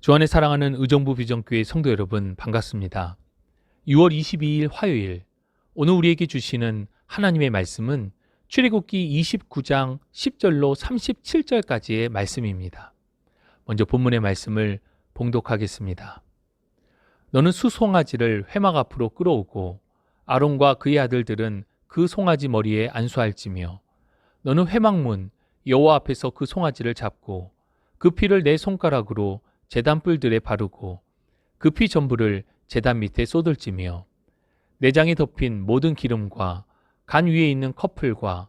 주 안에 사랑하는 의정부 비전교회 성도 여러분 반갑습니다. 6월 22일 화요일, 오늘 우리에게 주시는 하나님의 말씀은 출애굽기 29장 10절로 37절까지의 말씀입니다. 먼저 본문의 말씀을 봉독하겠습니다. 너는 수송아지를 회막 앞으로 끌어오고 아론과 그의 아들들은 그 송아지 머리에 안수할지며 너는 회막문 여호와 앞에서 그 송아지를 잡고 그 피를 내 손가락으로 제단 뿔들에 바르고 그 피 전부를 제단 밑에 쏟을지며 내장에 덮인 모든 기름과 간 위에 있는 커플과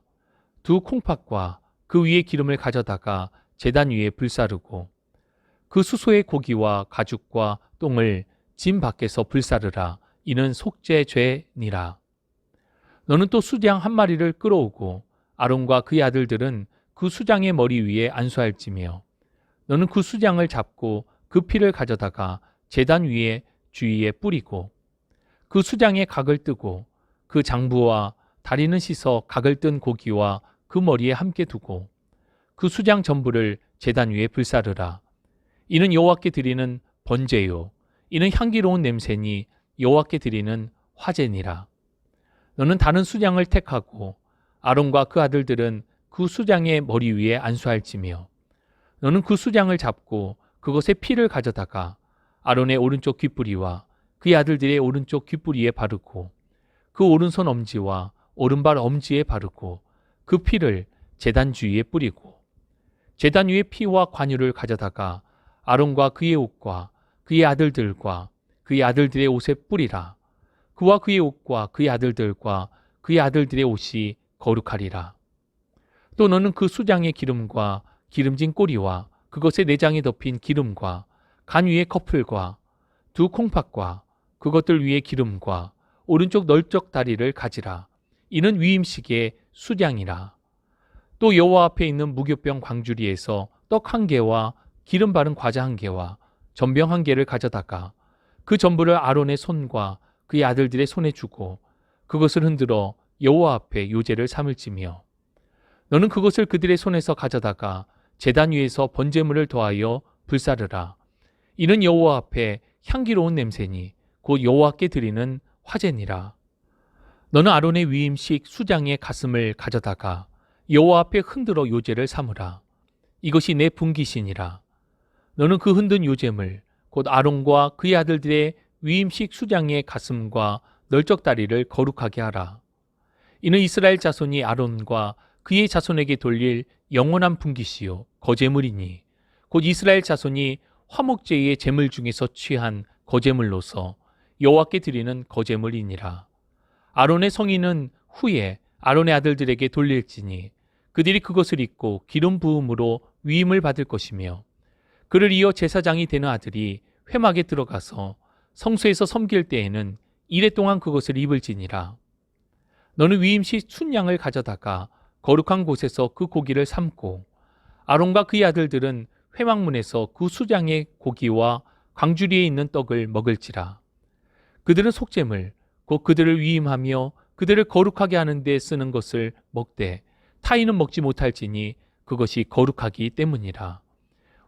두 콩팥과 그 위에 기름을 가져다가 제단 위에 불사르고 그 수소의 고기와 가죽과 똥을 진 밖에서 불사르라. 이는 속죄죄니라. 너는 또 수장 한 마리를 끌어오고 아론과 그의 아들들은 그 수장의 머리 위에 안수할지며 너는 그 수장을 잡고 그 피를 가져다가 제단 위에 주위에 뿌리고 그 수장의 각을 뜨고 그 장부와 다리는 씻어 각을 뜬 고기와 그 머리에 함께 두고 그 수장 전부를 제단 위에 불사르라. 이는 여호와께 드리는 번제요 이는 향기로운 냄새니 여호와께 드리는 화제니라. 너는 다른 수장을 택하고 아론과 그 아들들은 그 수장의 머리 위에 안수할지며 너는 그 수장을 잡고 그것의 피를 가져다가 아론의 오른쪽 귓부리와 그의 아들들의 오른쪽 귓부리에 바르고 그 오른손 엄지와 오른발 엄지에 바르고 그 피를 제단 주위에 뿌리고 제단 위에 피와 관유를 가져다가 아론과 그의 옷과 그의 아들들과 그의 아들들의 옷에 뿌리라. 그와 그의 옷과 그의 아들들과 그의 아들들의 옷이 거룩하리라. 또 너는 그 수장의 기름과 기름진 꼬리와 그것의 내장에 덮인 기름과 간 위의 커플과 두 콩팥과 그것들 위에 기름과 오른쪽 널쩍 다리를 가지라. 이는 위임식의 수장이라. 또 여호와 앞에 있는 무교병 광주리에서 떡 한 개와 기름 바른 과자 한 개와 전병 한 개를 가져다가 그 전부를 아론의 손과 그의 아들들의 손에 주고 그것을 흔들어 여호와 앞에 요제를 삼을지며 너는 그것을 그들의 손에서 가져다가 제단 위에서 번제물을 더하여 불사르라. 이는 여호와 앞에 향기로운 냄새니 곧 여호와께 드리는 화제니라. 너는 아론의 위임식 수장의 가슴을 가져다가 여호와 앞에 흔들어 요제를 삼으라. 이것이 내 분깃이니라. 너는 그 흔든 요제물 곧 아론과 그의 아들들의 위임식 수장의 가슴과 널쩍다리를 거룩하게 하라. 이는 이스라엘 자손이 아론과 그의 자손에게 돌릴 영원한 분깃이요 거제물이니 곧 이스라엘 자손이 화목제의 제물 중에서 취한 거제물로서 여호와께 드리는 거제물이니라. 아론의 성인은 후에 아론의 아들들에게 돌릴지니 그들이 그것을 입고 기름 부음으로 위임을 받을 것이며 그를 이어 제사장이 되는 아들이 회막에 들어가서 성소에서 섬길 때에는 이레 동안 그것을 입을지니라. 너는 위임식 순양을 가져다가 거룩한 곳에서 그 고기를 삶고 아론과 그의 아들들은 회막문에서 그 수장의 고기와 광주리에 있는 떡을 먹을지라. 그들은 속죄물 곧 그들을 위임하며 그들을 거룩하게 하는 데 쓰는 것을 먹되 타인은 먹지 못할지니 그것이 거룩하기 때문이라.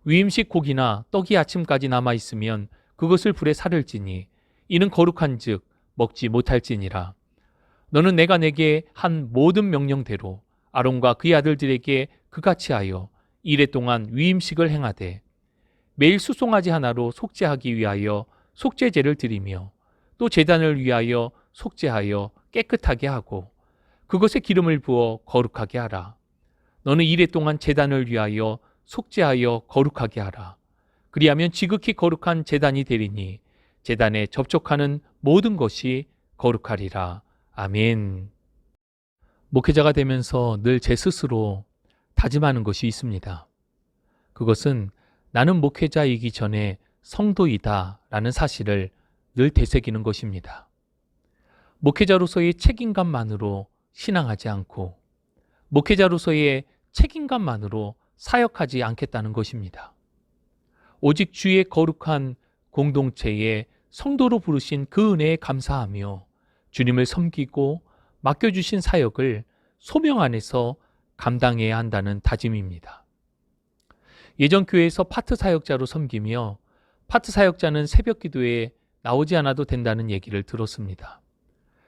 위임식 고기나 떡이 아침까지 남아 있으면 그것을 불에 사를지니 이는 거룩한즉 먹지 못할지니라. 너는 내가 내게 한 모든 명령대로 아론과 그의 아들들에게 그같이 하여 이레 동안 위임식을 행하되 매일 수송아지 하나로 속죄하기 위하여 속죄제를 드리며 또 제단을 위하여 속죄하여 깨끗하게 하고 그것에 기름을 부어 거룩하게 하라. 너는 이레 동안 제단을 위하여 속죄하여 거룩하게 하라. 그리하면 지극히 거룩한 제단이 되리니 제단에 접촉하는 모든 것이 거룩하리라. 아멘. 목회자가 되면서 늘 제 스스로 다짐하는 것이 있습니다. 그것은 나는 목회자이기 전에 성도이다 라는 사실을 늘 되새기는 것입니다. 목회자로서의 책임감만으로 신앙하지 않고 목회자로서의 책임감만으로 사역하지 않겠다는 것입니다. 오직 주의 거룩한 공동체에 성도로 부르신 그 은혜에 감사하며 주님을 섬기고 맡겨주신 사역을 소명 안에서 감당해야 한다는 다짐입니다. 예전 교회에서 파트 사역자로 섬기며 파트 사역자는 새벽 기도에 나오지 않아도 된다는 얘기를 들었습니다.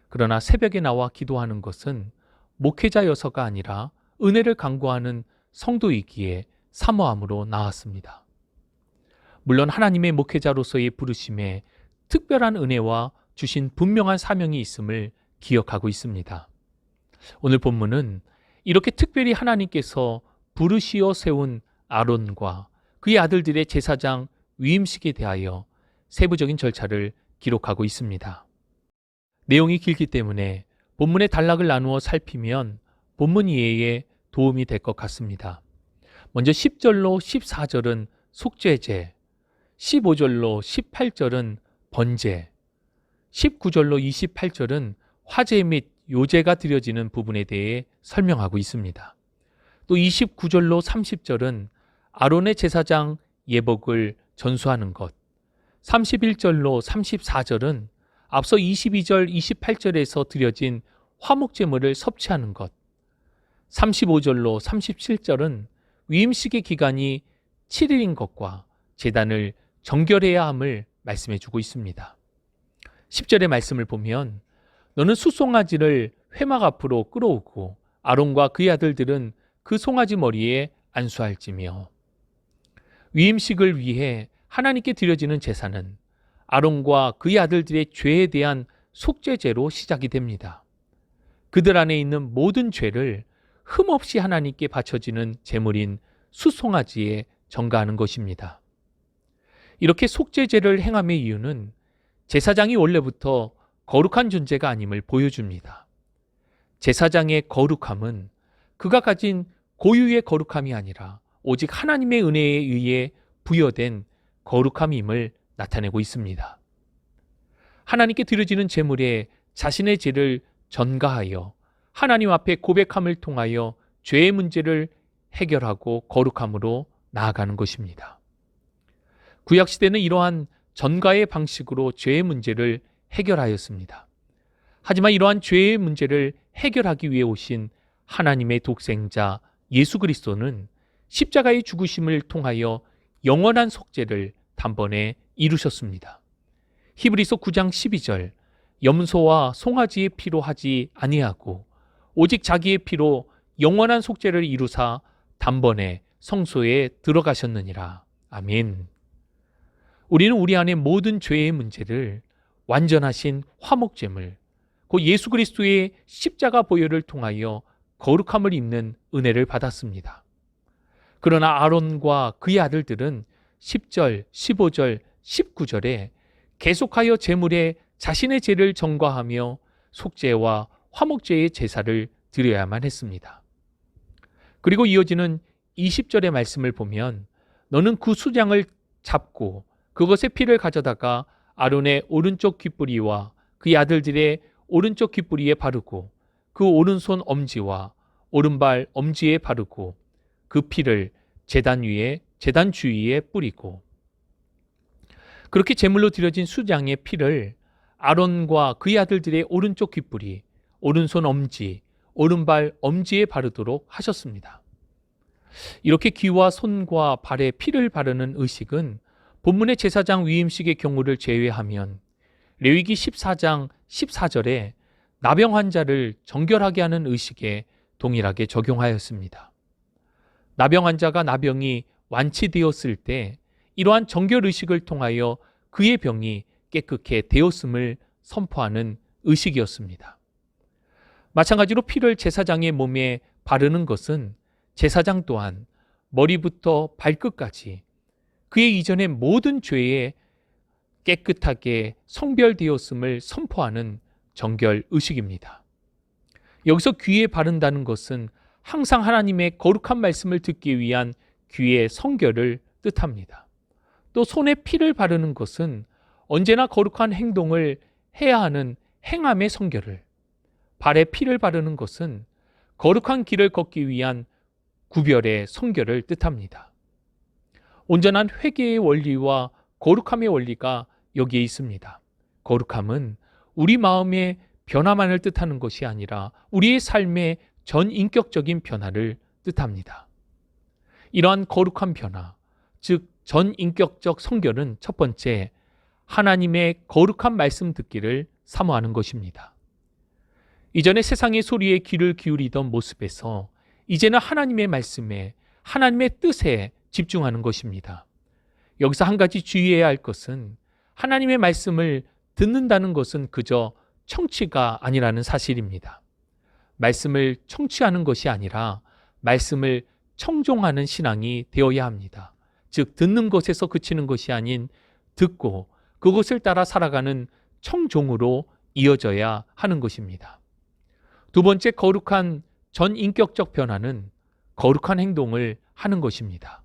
그러나 새벽에 나와 기도하는 것은 목회자여서가 아니라 은혜를 간구하는 성도이기에 사모함으로 나왔습니다. 물론 하나님의 목회자로서의 부르심에 특별한 은혜와 주신 분명한 사명이 있음을 기억하고 있습니다. 오늘 본문은 이렇게 특별히 하나님께서 부르시어 세운 아론과 그의 아들들의 제사장 위임식에 대하여 세부적인 절차를 기록하고 있습니다. 내용이 길기 때문에 본문의 단락을 나누어 살피면 본문 이해에 도움이 될 것 같습니다. 먼저 10절로 14절은 속죄제, 15절로 18절은 번제, 19절로 28절은 화제 및 요제가 드려지는 부분에 대해 설명하고 있습니다. 또 29절로 30절은 아론의 제사장 예복을 전수하는 것, 31절로 34절은 앞서 22절, 28절에서 드려진 화목제물을 섭취하는 것, 35절로 37절은 위임식의 기간이 7일인 것과 제단을 정결해야 함을 말씀해 주고 있습니다. 10절의 말씀을 보면 너는 숫송아지를 회막 앞으로 끌어오고 아론과 그의 아들들은 그 송아지 머리에 안수할지며. 위임식을 위해 하나님께 드려지는 제사는 아론과 그의 아들들의 죄에 대한 속죄제로 시작이 됩니다. 그들 안에 있는 모든 죄를 흠없이 하나님께 바쳐지는 제물인 숫송아지에 전가하는 것입니다. 이렇게 속죄제를 행함의 이유는 제사장이 원래부터 거룩한 존재가 아님을 보여줍니다. 제사장의 거룩함은 그가 가진 고유의 거룩함이 아니라 오직 하나님의 은혜에 의해 부여된 거룩함임을 나타내고 있습니다. 하나님께 드려지는 제물에 자신의 죄를 전가하여 하나님 앞에 고백함을 통하여 죄의 문제를 해결하고 거룩함으로 나아가는 것입니다. 구약시대는 이러한 전가의 방식으로 죄의 문제를 해결하였습니다. 하지만 이러한 죄의 문제를 해결하기 위해 오신 하나님의 독생자 예수 그리스도는 십자가의 죽으심을 통하여 영원한 속죄를 단번에 이루셨습니다. 히브리서 9장 12절 염소와 송아지의 피로 하지 아니하고 오직 자기의 피로 영원한 속죄를 이루사 단번에 성소에 들어가셨느니라. 아멘. 우리는 우리 안의 모든 죄의 문제를 완전하신 화목제물, 곧 예수 그리스도의 십자가 보혈을 통하여 거룩함을 입는 은혜를 받았습니다. 그러나 아론과 그의 아들들은 10절, 15절, 19절에 계속하여 제물에 자신의 죄를 전가하며 속죄와 화목제의 제사를 드려야만 했습니다. 그리고 이어지는 20절의 말씀을 보면 너는 그 수장을 잡고 그것의 피를 가져다가 아론의 오른쪽 귓부리와 그의 아들들의 오른쪽 귓부리에 바르고 그 오른손 엄지와 오른발 엄지에 바르고 그 피를 제단 위에 제단 주위에 뿌리고. 그렇게 제물로 드려진 수장의 피를 아론과 그의 아들들의 오른쪽 귓부리, 오른손 엄지, 오른발 엄지에 바르도록 하셨습니다. 이렇게 귀와 손과 발에 피를 바르는 의식은 본문의 제사장 위임식의 경우를 제외하면 레위기 14장 14절에 나병 환자를 정결하게 하는 의식에 동일하게 적용하였습니다. 나병 환자가 나병이 완치되었을 때 이러한 정결 의식을 통하여 그의 병이 깨끗게 되었음을 선포하는 의식이었습니다. 마찬가지로 피를 제사장의 몸에 바르는 것은 제사장 또한 머리부터 발끝까지 그의 이전의 모든 죄에 깨끗하게 성별되었음을 선포하는 정결 의식입니다. 여기서 귀에 바른다는 것은 항상 하나님의 거룩한 말씀을 듣기 위한 귀의 성결을 뜻합니다. 또 손에 피를 바르는 것은 언제나 거룩한 행동을 해야 하는 행함의 성결을, 발에 피를 바르는 것은 거룩한 길을 걷기 위한 구별의 성결을 뜻합니다. 온전한 회개의 원리와 거룩함의 원리가 여기에 있습니다. 거룩함은 우리 마음의 변화만을 뜻하는 것이 아니라 우리의 삶의 전인격적인 변화를 뜻합니다. 이러한 거룩한 변화, 즉 전인격적 성결은 첫 번째, 하나님의 거룩한 말씀 듣기를 사모하는 것입니다. 이전에 세상의 소리에 귀를 기울이던 모습에서 이제는 하나님의 말씀에, 하나님의 뜻에 집중하는 것입니다. 여기서 한 가지 주의해야 할 것은 하나님의 말씀을 듣는다는 것은 그저 청취가 아니라는 사실입니다. 말씀을 청취하는 것이 아니라 말씀을 청종하는 신앙이 되어야 합니다. 즉 듣는 것에서 그치는 것이 아닌 듣고 그것을 따라 살아가는 청종으로 이어져야 하는 것입니다. 두 번째, 거룩한 전인격적 변화는 거룩한 행동을 하는 것입니다.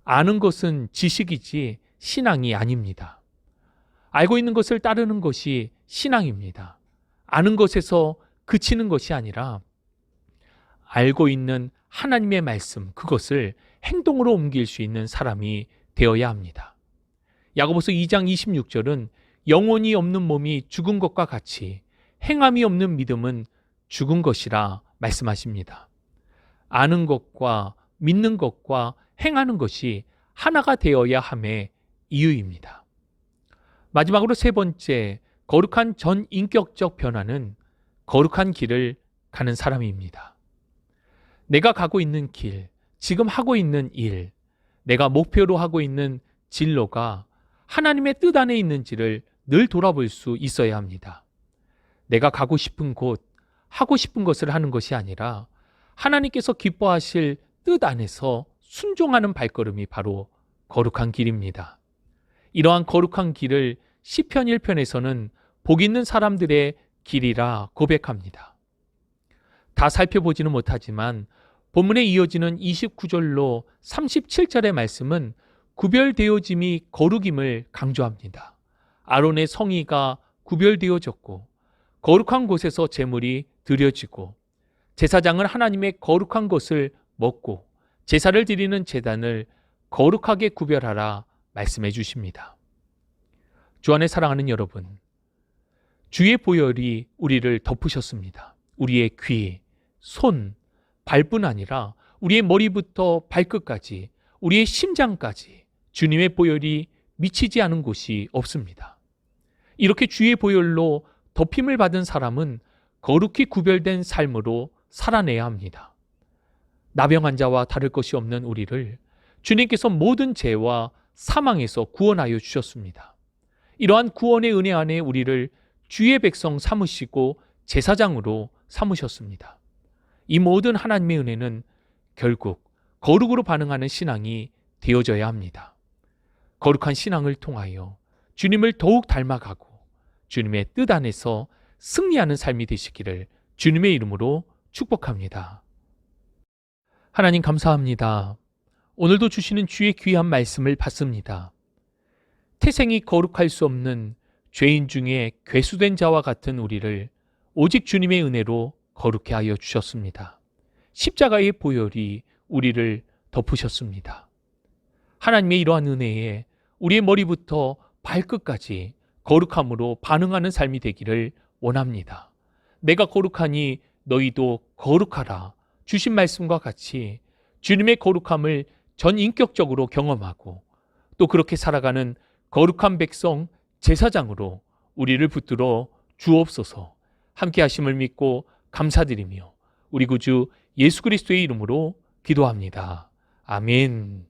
아는 것은 지식이지 신앙이 아닙니다. 알고 있는 것을 따르는 것이 신앙입니다. 아는 것에서 그치는 것이 아니라 알고 있는 하나님의 말씀, 그것을 행동으로 옮길 수 있는 사람이 되어야 합니다. 야고보서 2장 26절은 영혼이 없는 몸이 죽은 것과 같이 행함이 없는 믿음은 죽은 것이라 말씀하십니다. 아는 것과 믿는 것과 행하는 것이 하나가 되어야 함의 이유입니다. 마지막으로 세 번째, 거룩한 전인격적 변화는 거룩한 길을 가는 사람입니다. 내가 가고 있는 길, 지금 하고 있는 일, 내가 목표로 하고 있는 진로가 하나님의 뜻 안에 있는지를 늘 돌아볼 수 있어야 합니다. 내가 가고 싶은 곳, 하고 싶은 것을 하는 것이 아니라 하나님께서 기뻐하실 뜻 안에서 순종하는 발걸음이 바로 거룩한 길입니다. 이러한 거룩한 길을 시편 1편에서는 복 있는 사람들의 길이라 고백합니다. 다 살펴보지는 못하지만 본문에 이어지는 29절로 37절의 말씀은 구별되어짐이 거룩임을 강조합니다. 아론의 성의가 구별되어졌고 거룩한 곳에서 제물이 드려지고 제사장은 하나님의 거룩한 것을 먹고 제사를 드리는 제단을 거룩하게 구별하라 말씀해 주십니다. 주 안에 사랑하는 여러분, 주의 보혈이 우리를 덮으셨습니다. 우리의 귀, 손, 발뿐 아니라 우리의 머리부터 발끝까지, 우리의 심장까지 주님의 보혈이 미치지 않은 곳이 없습니다. 이렇게 주의 보혈로 덮임을 받은 사람은 거룩히 구별된 삶으로 살아내야 합니다. 나병 환자와 다를 것이 없는 우리를 주님께서 모든 죄와 사망에서 구원하여 주셨습니다. 이러한 구원의 은혜 안에 우리를 주의 백성 삼으시고 제사장으로 삼으셨습니다. 이 모든 하나님의 은혜는 결국 거룩으로 반응하는 신앙이 되어져야 합니다. 거룩한 신앙을 통하여 주님을 더욱 닮아가고 주님의 뜻 안에서 승리하는 삶이 되시기를 주님의 이름으로 축복합니다. 하나님 감사합니다. 오늘도 주시는 주의 귀한 말씀을 받습니다. 태생이 거룩할 수 없는 죄인 중에 괴수된 자와 같은 우리를 오직 주님의 은혜로 거룩해 하여 주셨습니다. 십자가의 보혈이 우리를 덮으셨습니다. 하나님의 이러한 은혜에 우리의 머리부터 발끝까지 거룩함으로 반응하는 삶이 되기를 원합니다. 내가 거룩하니 너희도 거룩하라 주신 말씀과 같이 주님의 거룩함을 전인격적으로 경험하고 또 그렇게 살아가는 거룩한 백성 제사장으로 우리를 붙들어 주옵소서. 함께 하심을 믿고 감사드리며 우리 구주 예수 그리스도의 이름으로 기도합니다. 아멘.